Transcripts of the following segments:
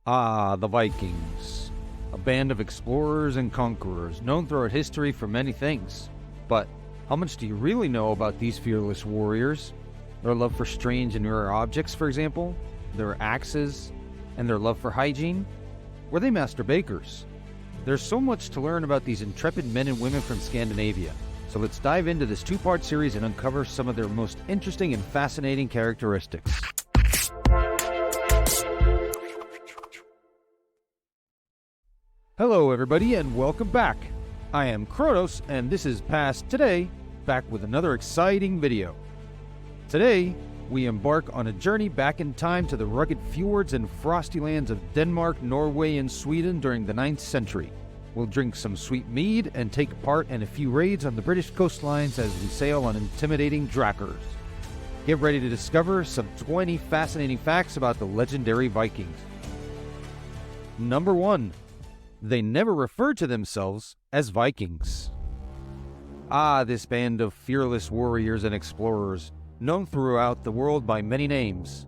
Ah, the Vikings. A band of explorers and conquerors, known throughout history for many things. But how much do you really know about these fearless warriors? Their love for strange and rare objects, for example, their axes, and their love for hygiene? Were they master bakers? There's so much to learn about these intrepid men and women from Scandinavia. So let's dive into this two-part series and uncover some of their most interesting and fascinating characteristics. Hello everybody and welcome back. I am Kronos and this is Past Today, back with another exciting video. Today, we embark on a journey back in time to the rugged fjords and frosty lands of Denmark, Norway, and Sweden during the 9th century. We'll drink some sweet mead and take part in a few raids on the British coastlines as we sail on intimidating drakkars. Get ready to discover some 20 fascinating facts about the legendary Vikings. Number 1. They never referred to themselves as Vikings. This band of fearless warriors and explorers, known throughout the world by many names.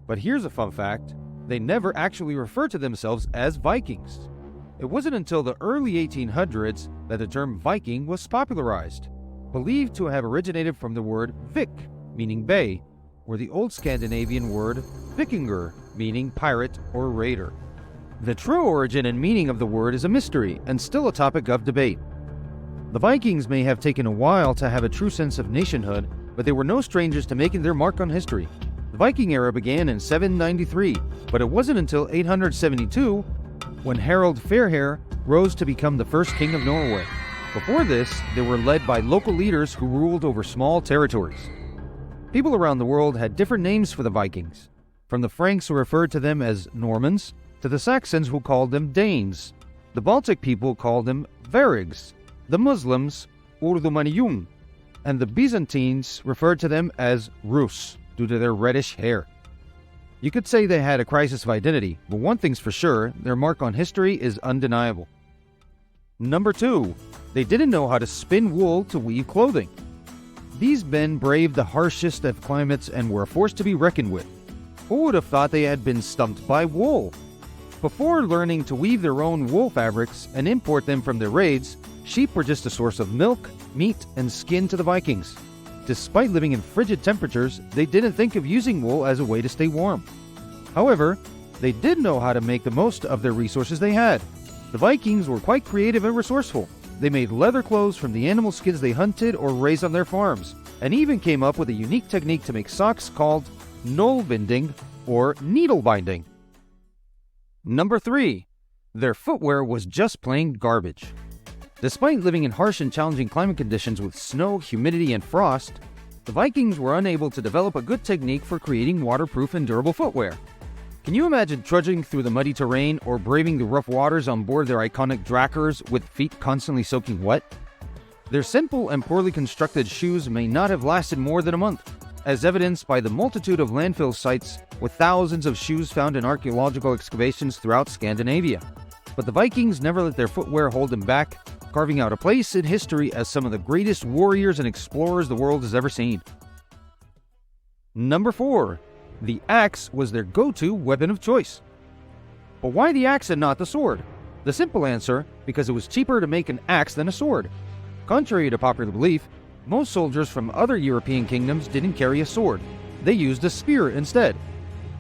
But here's a fun fact, they never actually referred to themselves as Vikings. It wasn't until the early 1800s that the term Viking was popularized, believed to have originated from the word Vik, meaning bay, or the old Scandinavian word Vikinger, meaning pirate or raider. The true origin and meaning of the word is a mystery and still a topic of debate. The Vikings may have taken a while to have a true sense of nationhood, but they were no strangers to making their mark on history. The Viking era began in 793, but it wasn't until 872 when Harald Fairhair rose to become the first king of Norway. Before this, they were led by local leaders who ruled over small territories. People around the world had different names for the Vikings, from the Franks who referred to them as Normans, to the Saxons who called them Danes. The Baltic people called them Varigs, the Muslims Urdumaniyum, and the Byzantines referred to them as Rus due to their reddish hair. You could say they had a crisis of identity, but one thing's for sure, their mark on history is undeniable. Number 2. They didn't know how to spin wool to weave clothing. These men braved the harshest of climates and were a force to be reckoned with. Who would have thought they had been stumped by wool? Before learning to weave their own wool fabrics and import them from their raids, sheep were just a source of milk, meat, and skin to the Vikings. Despite living in frigid temperatures, they didn't think of using wool as a way to stay warm. However, they did know how to make the most of their resources they had. The Vikings were quite creative and resourceful. They made leather clothes from the animal skins they hunted or raised on their farms, and even came up with a unique technique to make socks called nålbinding or needle binding. Number 3. Their footwear was just plain garbage. Despite living in harsh and challenging climate conditions with snow, humidity, and frost, the Vikings were unable to develop a good technique for creating waterproof and durable footwear. Can you imagine trudging through the muddy terrain or braving the rough waters on board their iconic drakkars with feet constantly soaking wet? Their simple and poorly constructed shoes may not have lasted more than a month, as evidenced by the multitude of landfill sites with thousands of shoes found in archaeological excavations throughout Scandinavia. But the Vikings never let their footwear hold them back, carving out a place in history as some of the greatest warriors and explorers the world has ever seen. Number 4. The axe was their go-to weapon of choice. But why the axe and not the sword? The simple answer, because it was cheaper to make an axe than a sword. Contrary to popular belief, most soldiers from other European kingdoms didn't carry a sword. They used a spear instead.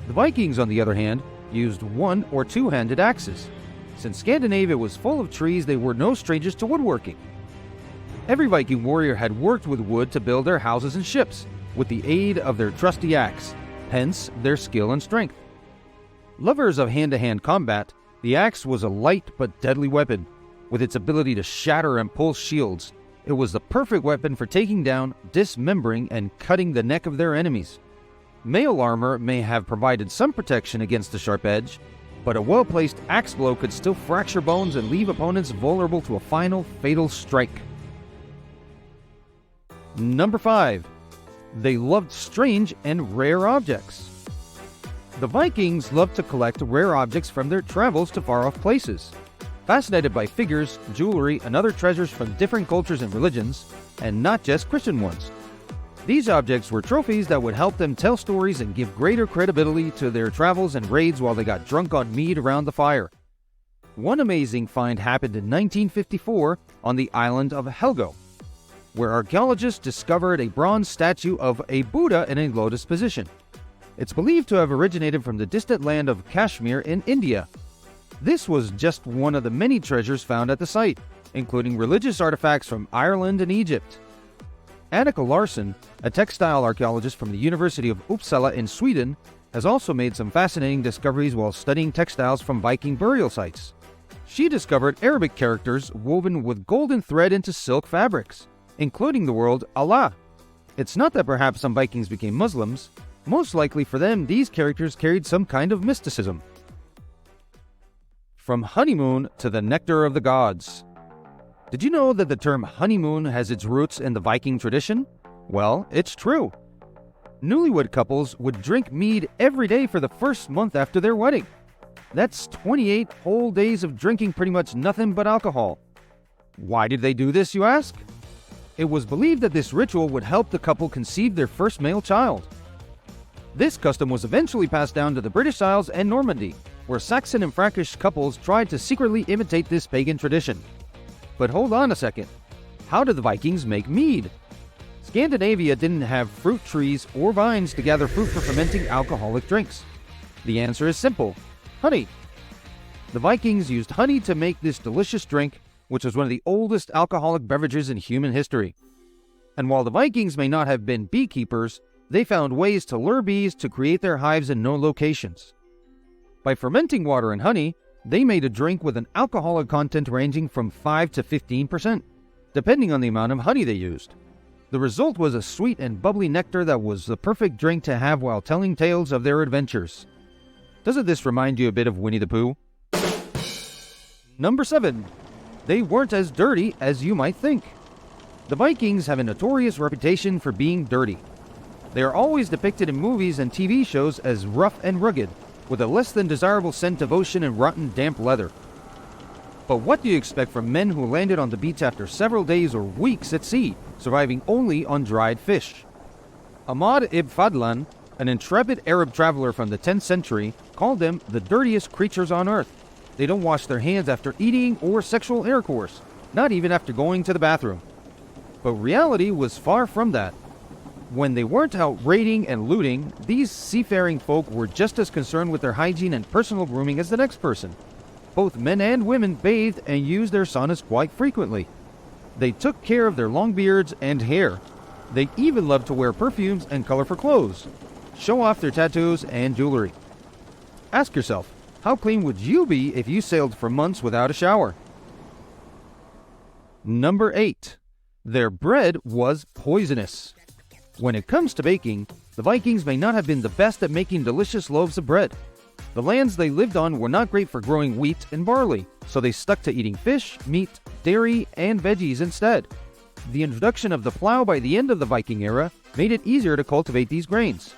The Vikings, on the other hand, used one- or two-handed axes. Since Scandinavia was full of trees, they were no strangers to woodworking. Every Viking warrior had worked with wood to build their houses and ships, with the aid of their trusty axe, hence their skill and strength. Lovers of hand-to-hand combat, the axe was a light but deadly weapon. With its ability to shatter and pull shields, it was the perfect weapon for taking down, dismembering, and cutting the neck of their enemies. Mail armor may have provided some protection against the sharp edge, but a well-placed axe blow could still fracture bones and leave opponents vulnerable to a final, fatal strike. Number 5. They loved strange and rare objects. The Vikings loved to collect rare objects from their travels to far-off places. Fascinated by figures, jewelry, and other treasures from different cultures and religions, and not just Christian ones. These objects were trophies that would help them tell stories and give greater credibility to their travels and raids while they got drunk on mead around the fire. One amazing find happened in 1954 on the island of Helgo, where archaeologists discovered a bronze statue of a Buddha in a lotus position. It's believed to have originated from the distant land of Kashmir in India. This was just one of the many treasures found at the site, including religious artifacts from Ireland and Egypt. Annika Larsson, a textile archaeologist from the University of Uppsala in Sweden, has also made some fascinating discoveries while studying textiles from Viking burial sites. She discovered Arabic characters woven with golden thread into silk fabrics, including the word Allah. It's not that perhaps some Vikings became Muslims. Most likely for them, these characters carried some kind of mysticism. From honeymoon to the nectar of the gods. Did you know that the term honeymoon has its roots in the Viking tradition? Well, it's true. Newlywed couples would drink mead every day for the first month after their wedding. That's 28 whole days of drinking pretty much nothing but alcohol. Why did they do this, you ask? It was believed that this ritual would help the couple conceive their first male child. This custom was eventually passed down to the British Isles and Normandy, where Saxon and Frankish couples tried to secretly imitate this pagan tradition. But hold on a second. How did the Vikings make mead? Scandinavia didn't have fruit trees or vines to gather fruit for fermenting alcoholic drinks. The answer is simple: honey. The Vikings used honey to make this delicious drink, which was one of the oldest alcoholic beverages in human history. And while the Vikings may not have been beekeepers, they found ways to lure bees to create their hives in known locations. By fermenting water and honey, they made a drink with an alcoholic content ranging from 5 to 15%, depending on the amount of honey they used. The result was a sweet and bubbly nectar that was the perfect drink to have while telling tales of their adventures. Doesn't this remind you a bit of Winnie the Pooh? Number 7. They weren't as dirty as you might think. The Vikings have a notorious reputation for being dirty. They are always depicted in movies and TV shows as rough and rugged, with a less than desirable scent of ocean and rotten damp leather. But what do you expect from men who landed on the beach after several days or weeks at sea, surviving only on dried fish? Ahmad ibn Fadlan, an intrepid Arab traveler from the 10th century, called them the dirtiest creatures on earth. They don't wash their hands after eating or sexual intercourse, not even after going to the bathroom. But reality was far from that. When they weren't out raiding and looting, these seafaring folk were just as concerned with their hygiene and personal grooming as the next person. Both men and women bathed and used their saunas quite frequently. They took care of their long beards and hair. They even loved to wear perfumes and colorful clothes, show off their tattoos and jewelry. Ask yourself, how clean would you be if you sailed for months without a shower? Number 8. Their bread was poisonous. When it comes to baking, the Vikings may not have been the best at making delicious loaves of bread. The lands they lived on were not great for growing wheat and barley, so they stuck to eating fish, meat, dairy, and veggies instead. The introduction of the plow by the end of the Viking era made it easier to cultivate these grains.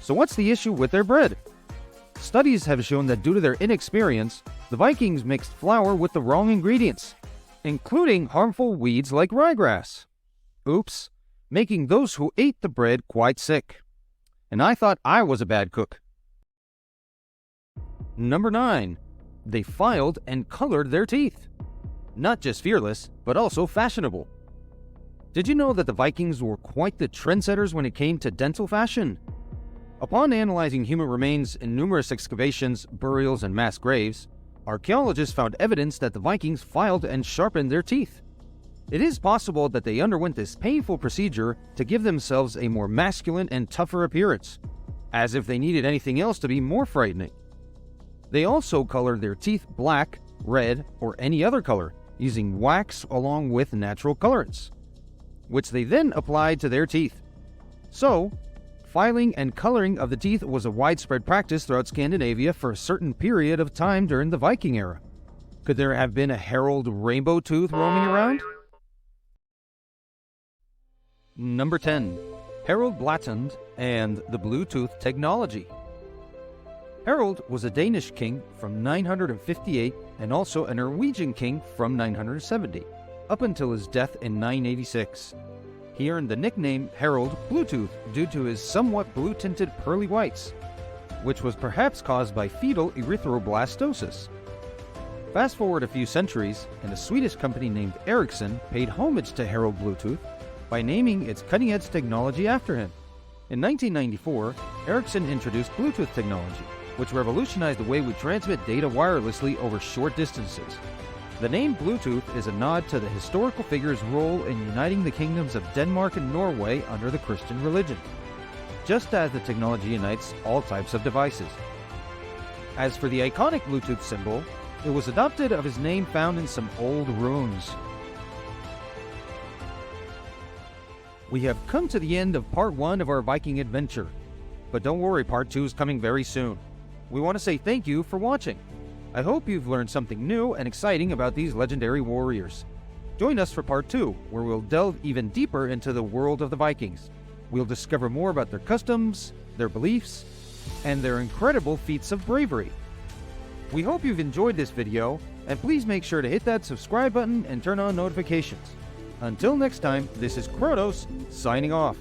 So what's the issue with their bread? Studies have shown that due to their inexperience, the Vikings mixed flour with the wrong ingredients, including harmful weeds like ryegrass. Oops. Making those who ate the bread quite sick. And I thought I was a bad cook. Number 9. They filed and colored their teeth. Not just fearless, but also fashionable. Did you know that the Vikings were quite the trendsetters when it came to dental fashion? Upon analyzing human remains in numerous excavations, burials, and mass graves, archaeologists found evidence that the Vikings filed and sharpened their teeth. It is possible that they underwent this painful procedure to give themselves a more masculine and tougher appearance, as if they needed anything else to be more frightening. They also colored their teeth black, red, or any other color, using wax along with natural colorants, which they then applied to their teeth. So, filing and coloring of the teeth was a widespread practice throughout Scandinavia for a certain period of time during the Viking era. Could there have been a herald rainbow tooth roaming around? Number 10. Harald Blattand and the Bluetooth technology. Harald was a Danish king from 958 and also a Norwegian king from 970, up until his death in 986. He earned the nickname Herald Bluetooth due to his somewhat blue-tinted pearly whites, which was perhaps caused by fetal erythroblastosis. Fast forward a few centuries, and a Swedish company named Ericsson paid homage to Herald Bluetooth by naming its cutting-edge technology after him. In 1994, Ericsson introduced Bluetooth technology, which revolutionized the way we transmit data wirelessly over short distances. The name Bluetooth is a nod to the historical figure's role in uniting the kingdoms of Denmark and Norway under the Christian religion, just as the technology unites all types of devices. As for the iconic Bluetooth symbol, it was adopted of his name found in some old runes. We have come to the end of part 1 of our Viking adventure, but don't worry, part 2 is coming very soon. We want to say thank you for watching. I hope you've learned something new and exciting about these legendary warriors. Join us for part 2, where we'll delve even deeper into the world of the Vikings. We'll discover more about their customs, their beliefs, and their incredible feats of bravery. We hope you've enjoyed this video, and please make sure to hit that subscribe button and turn on notifications. Until next time, this is Kronos, signing off.